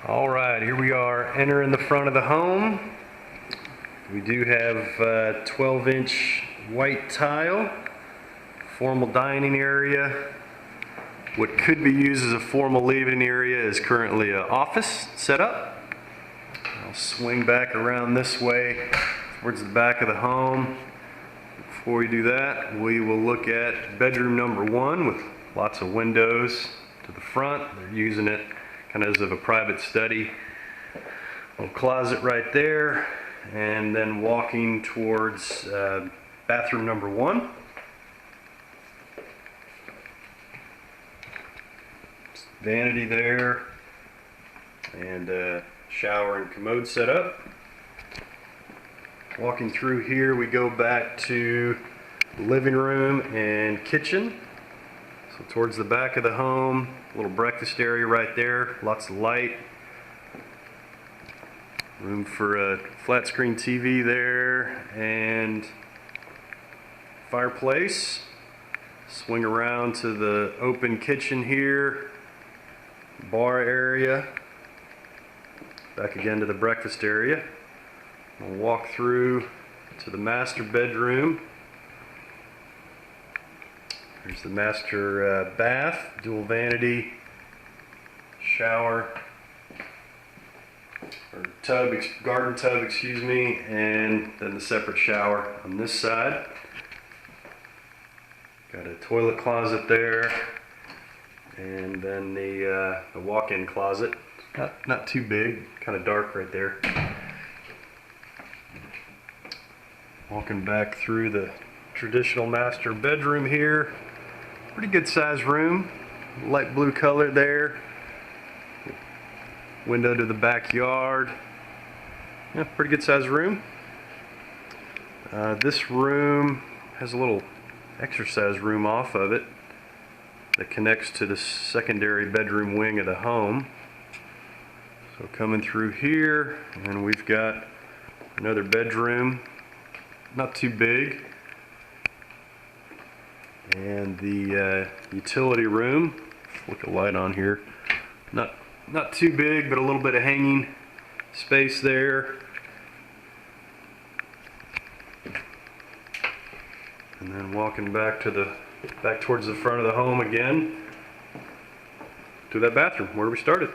All right, here we are entering the front of the home. We do have 12-inch white tile, formal dining area. What could be used as a formal living area is currently an office set up. I'll swing back around this way towards the back of the home. Before we do that, we will look at bedroom number 1 with lots of windows to the front. They're using it kind of as a private study. Little closet right there, and then walking towards bathroom number 1. Vanity there, and shower and commode set up. Walking through here, we go back to living room and kitchen. So towards the back of the home, a little breakfast area right there, lots of light. Room for a flat screen TV there, and fireplace. Swing around to the open kitchen here, bar area. Back again to the breakfast area. We'll walk through to the master bedroom. There's the master bath, dual vanity, shower, or tub, garden tub, excuse me, and then the separate shower on this side. Got a toilet closet there, and then the walk-in closet. Not too big, kind of dark right there. Walking back through the traditional master bedroom here. Pretty good sized room, light blue color there. Window to the backyard. Yeah, pretty good sized room. This room has a little exercise room off of it that connects to the secondary bedroom wing of the home. So coming through here, and we've got another bedroom, not too big. And the utility room, flick a light on here, not too big, but a little bit of hanging space there. And then walking back towards the front of the home again to that bathroom where we started.